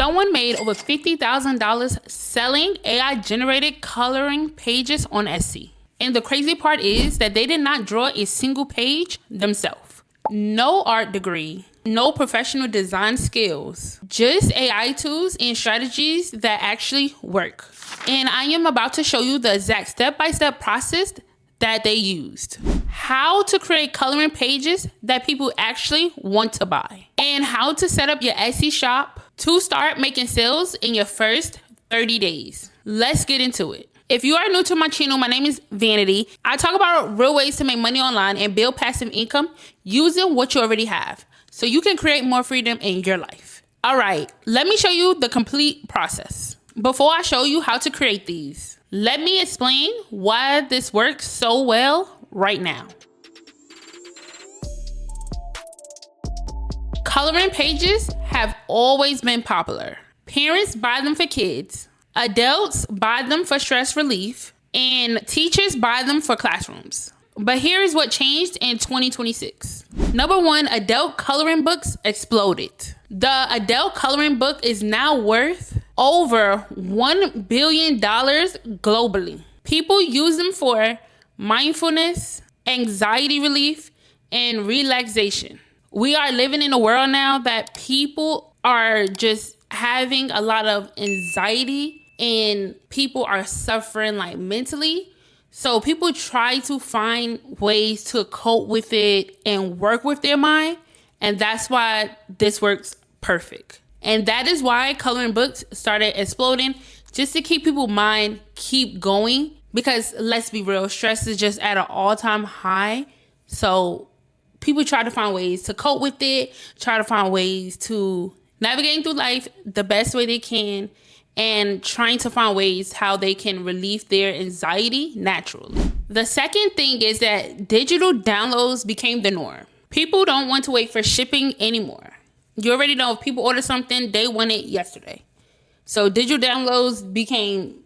Someone made over $50,000 selling AI-generated coloring pages on Etsy. And the crazy part is that they did not draw a single page themselves. No art degree, no professional design skills, just AI tools and strategies that actually work. And I am about to show you the exact step-by-step process that they used. How to create coloring pages that people actually want to buy. And how to set up your Etsy shop to start making sales in your first 30 days. Let's get into it. If you are new to my channel, my name is Vanity. I talk about real ways to make money online and build passive income using what you already have, so you can create more freedom in your life. All right, let me show you the complete process. Before I show you how to create these, let me explain why this works so well right now. Coloring pages have always been popular. Parents buy them for kids, adults buy them for stress relief, and teachers buy them for classrooms. But here is what changed in 2026. Number one, adult coloring books exploded. The adult coloring book is now worth over $1 billion globally. People use them for mindfulness, anxiety relief, and relaxation. We are living in a world now that people are just having a lot of anxiety and people are suffering like mentally. So people try to find ways to cope with it and work with their mind. And that's why this works perfect. And that is why coloring books started exploding, just to keep people's mind keep going. Because let's be real, stress is just at an all-time high. So people try to find ways to cope with it, try to find ways to navigate through life the best way they can, and trying to find ways how they can relieve their anxiety naturally. The second thing is that digital downloads became the norm. People don't want to wait for shipping anymore. You already know if people order something, they want it yesterday. So digital downloads became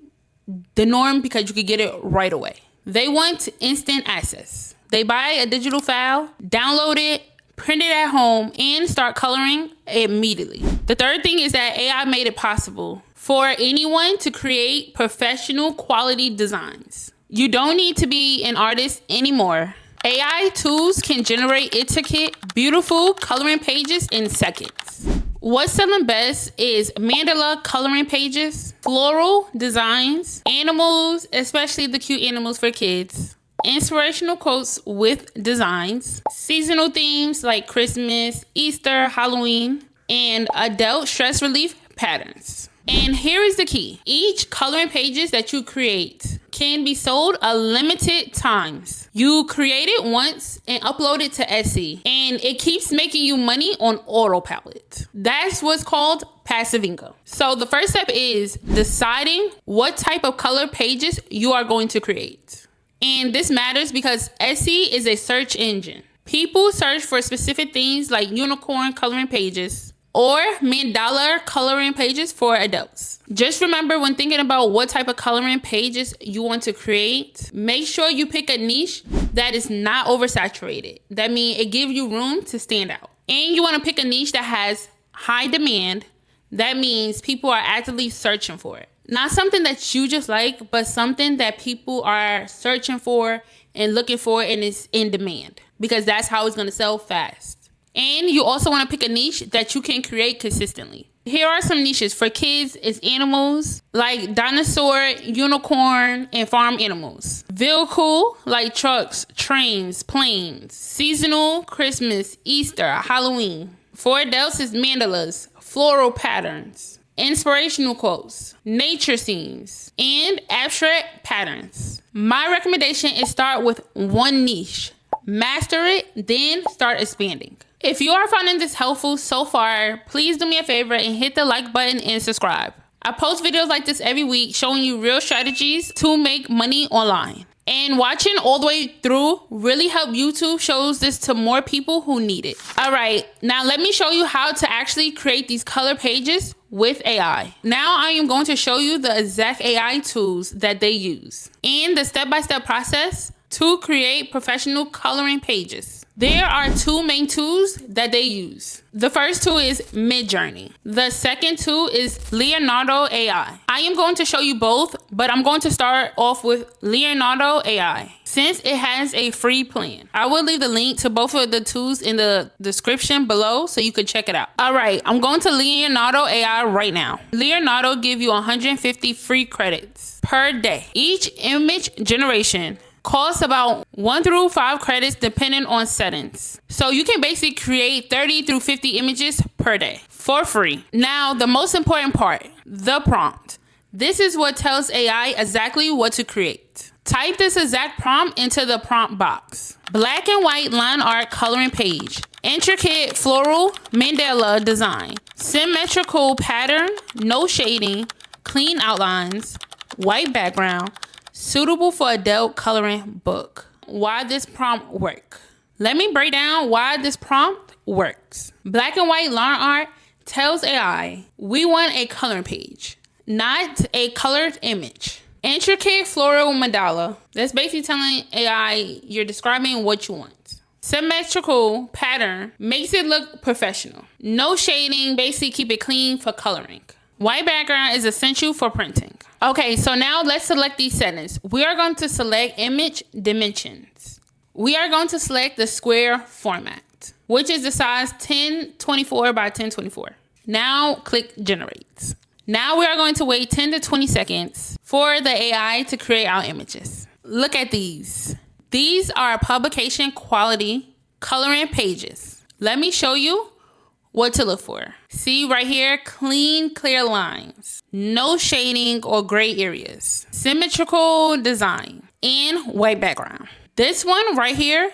the norm because you could get it right away. They want instant access. They buy a digital file, download it, print it at home, and start coloring immediately. The third thing is that AI made it possible for anyone to create professional quality designs. You don't need to be an artist anymore. AI tools can generate intricate, beautiful coloring pages in seconds. What's selling best is mandala coloring pages, floral designs, animals, especially the cute animals for kids, inspirational quotes with designs, seasonal themes like Christmas, Easter, Halloween, and adult stress relief patterns. And here is the key. Each coloring pages that you create can be sold a limited times. You create it once and upload it to Etsy, and it keeps making you money on autopilot. That's what's called passive income. So the first step is deciding what type of color pages you are going to create. And this matters because Etsy is a search engine. People search for specific things like unicorn coloring pages or mandala coloring pages for adults. Just remember, when thinking about what type of coloring pages you want to create, make sure you pick a niche that is not oversaturated. That means it gives you room to stand out. And you want to pick a niche that has high demand. That means people are actively searching for it. Not something that you just like, but something that people are searching for and looking for and is in demand, because that's how it's going to sell fast. And you also want to pick a niche that you can create consistently. Here are some niches. For kids, it's animals like dinosaur, unicorn, and farm animals. Vehicle like trucks, trains, planes. Seasonal, Christmas, Easter, Halloween. For adults, it's mandalas, floral patterns, inspirational quotes, nature scenes, and abstract patterns. My recommendation is start with one niche. Master it, then start expanding. If you are finding this helpful so far, please do me a favor and hit the like button and subscribe. I post videos like this every week showing you real strategies to make money online. And watching all the way through really help YouTube shows this to more people who need it. All right, now let me show you how to actually create these color pages with AI. Now I am going to show you the exact AI tools that they use and the step-by-step process to create professional coloring pages. There are two main tools that they use. The first tool is Midjourney. The second tool is Leonardo AI. I am going to show you both, but I'm going to start off with Leonardo AI since it has a free plan. I will leave the link to both of the tools in the description below so you can check it out. All right, I'm going to Leonardo AI right now. Leonardo give you 150 free credits per day. Each image generation costs about 1 through 5 credits depending on settings. So you can basically create 30 through 50 images per day for free. Now, the most important part, the prompt. This is what tells AI exactly what to create. Type this exact prompt into the prompt box. Black and white line art coloring page. Intricate floral mandala design. Symmetrical pattern, no shading, clean outlines, white background, suitable for adult coloring book. Why this prompt work? Let me break down why this prompt works. Black and white line art tells AI, we want a coloring page, not a colored image. Intricate floral mandala, that's basically telling AI you're describing what you want. Symmetrical pattern makes it look professional. No shading, basically keep it clean for coloring. White background is essential for printing. Okay, so now let's select these settings. We are going to select image dimensions. We are going to select the square format, which is the size 1024 by 1024. Now click generate. Now we are going to wait 10 to 20 seconds for the AI to create our images. Look at these. These are publication quality coloring pages. Let me show you what to look for. See right here, clean, clear lines, no shading or gray areas, symmetrical design, and white background. This one right here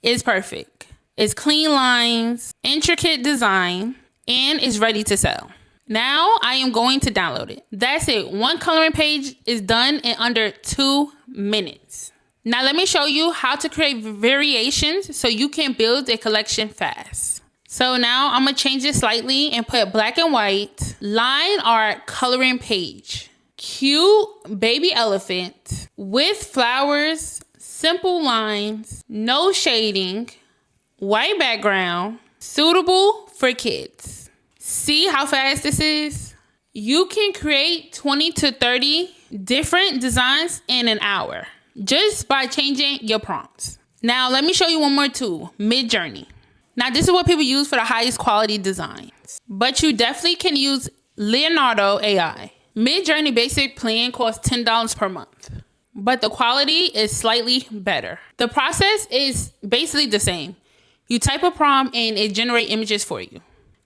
is perfect. It's clean lines, intricate design, and is ready to sell. Now I am going to download it. That's it. One coloring page is done in under 2 minutes. Now let me show you how to create variations so you can build a collection fast. So now I'm going to change it slightly and put black and white line art coloring page. Cute baby elephant with flowers, simple lines, no shading, white background, suitable for kids. See how fast this is? You can create 20 to 30 different designs in an hour just by changing your prompts. Now let me show you one more tool, Midjourney. Now, this is what people use for the highest quality designs, but you definitely can use Leonardo AI. Midjourney basic plan costs $10 per month, but the quality is slightly better. The process is basically the same. You type a prompt and it generates images for you.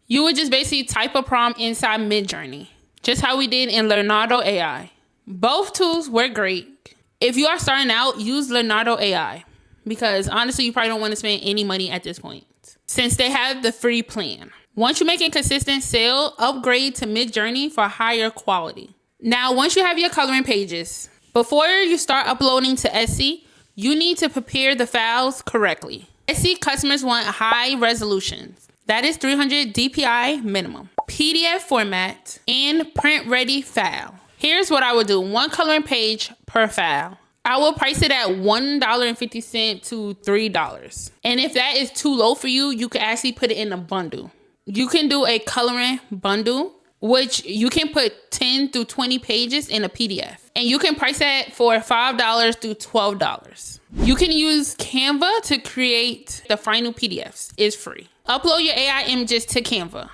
You would just basically type a prompt inside Midjourney, just how we did in Leonardo AI. Both tools work great. If you are starting out, use Leonardo AI because honestly, you probably don't want to spend any money at this point, since they have the free plan. Once you make a consistent sale, upgrade to Midjourney for higher quality. Now, once you have your coloring pages, before you start uploading to Etsy, you need to prepare the files correctly. Etsy customers want high resolutions. That is 300 DPI minimum, PDF format, and print ready file. Here's what I would do. One coloring page per file. I will price it at $1.50 to $3. And if that is too low for you, you can actually put it in a bundle. You can do a coloring bundle, which you can put 10 through 20 pages in a PDF. And you can price that for $5 to $12. You can use Canva to create the final PDFs. It's free. Upload your AI images to Canva.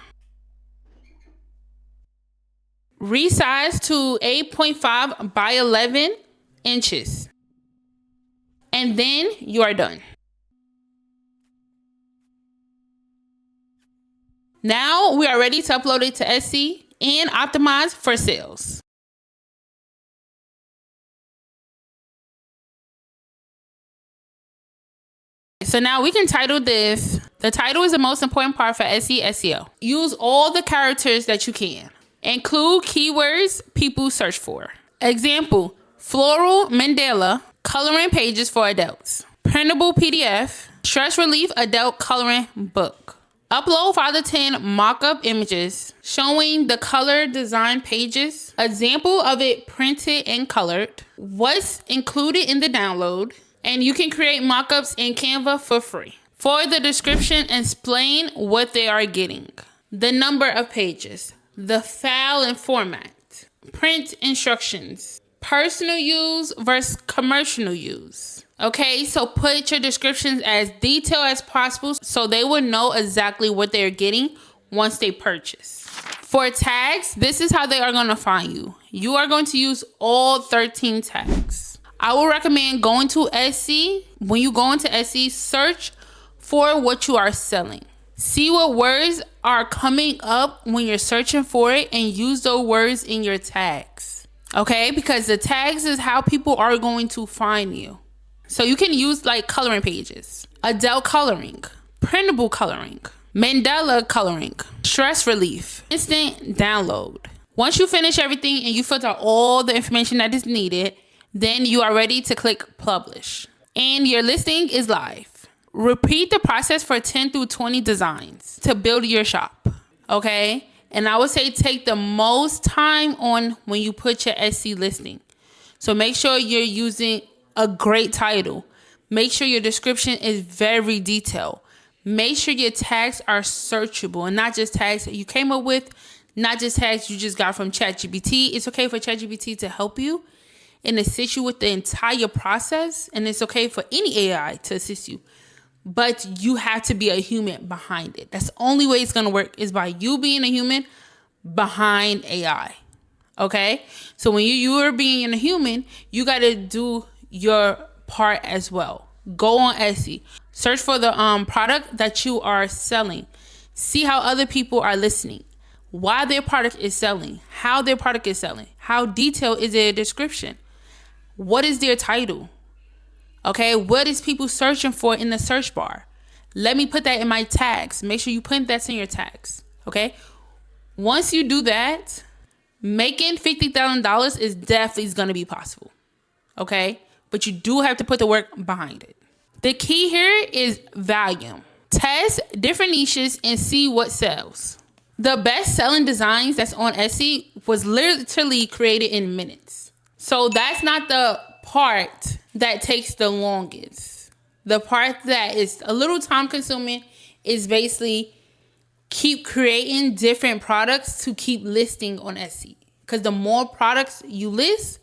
Resize to 8.5 by 11 inches. And then you are done. Now we are ready to upload it to Etsy and optimize for sales. So now we can title this. The title is the most important part for Etsy SEO. Use all the characters that you can. Include keywords people search for. Example, floral mandala, coloring pages for adults. Printable PDF, stress relief adult coloring book. Upload 5 to 10 mock-up images showing the color design pages, example of it printed and colored, what's included in the download, and you can create mock-ups in Canva for free. For the description, explain what they are getting. The number of pages, the file and format, print instructions, personal use versus commercial use. Okay, so put your descriptions as detailed as possible so they will know exactly what they're getting once they purchase. For tags, this is how they are going to find you. You are going to use all 13 tags. I will recommend going to Etsy. When you go into Etsy, search for what you are selling. See what words are coming up when you're searching for it and use those words in your tags. Okay, because the tags is how people are going to find you. So you can use like coloring pages, Adele coloring, printable coloring, Mandela coloring, stress relief, instant download. Once you finish everything and you filter out all the information that is needed, then you are ready to click publish. And your listing is live. Repeat the process for 10 through 20 designs to build your shop. Okay? And I would say take the most time on when you put your Etsy listing. So make sure you're using a great title. Make sure your description is very detailed. Make sure your tags are searchable and not just tags that you came up with, not just tags you just got from ChatGPT. It's okay for ChatGPT to help you and assist you with the entire process. And it's okay for any AI to assist you. But you have to be a human behind it. That's the only way it's going to work is by you being a human behind AI. Okay? So when you are being a human, you got to do your part as well. Go on Etsy. Search for the product that you are selling. See how other people are listening. Why their product is selling. How their product is selling. How detailed is their description. What is their title? Okay, what is people searching for in the search bar? Let me put that in my tags. Make sure you put that in your tags. Okay. Once you do that, making $50,000 is definitely going to be possible. Okay. But you do have to put the work behind it. The key here is volume. Test different niches and see what sells. The best selling designs that's on Etsy was literally created in minutes. So that's not the part that takes the longest. The part that is a little time consuming is basically keep creating different products to keep listing on Etsy. Because the more products you list,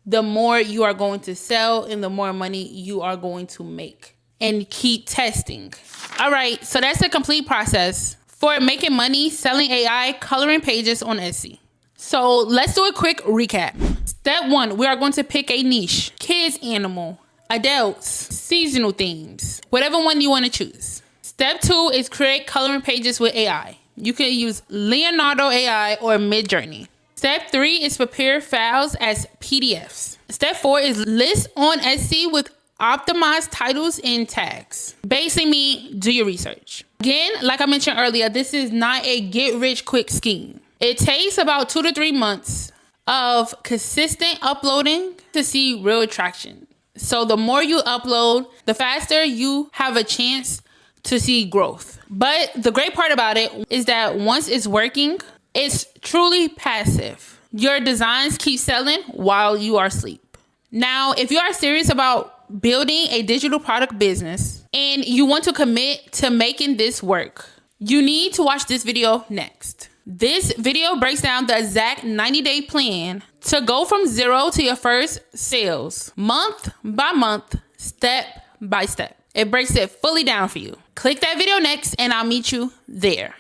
the more you are going to sell and the more money you are going to make. And keep testing. All right, so that's the complete process for making money, selling AI, coloring pages on Etsy. So let's do a quick recap. Step 1, we are going to pick a niche. Kids, animal, adults, seasonal themes, whatever one you want to choose. Step 2 is create coloring pages with AI. You can use Leonardo AI or Midjourney. Step 3 is prepare files as PDFs. Step 4 is list on Etsy with optimized titles and tags. Basically mean do your research. Again, like I mentioned earlier, this is not a get rich quick scheme. It takes about 2 to 3 months of consistent uploading to see real traction. So the more you upload, the faster you have a chance to see growth. But the great part about it is that once it's working, it's truly passive. Your designs keep selling while you are asleep. Now, if you are serious about building a digital product business and you want to commit to making this work, you need to watch this video next. This video breaks down the exact 90-day plan to go from 0 to your first sales, month by month, step by step. It breaks it fully down for you. Click that video next and I'll meet you there.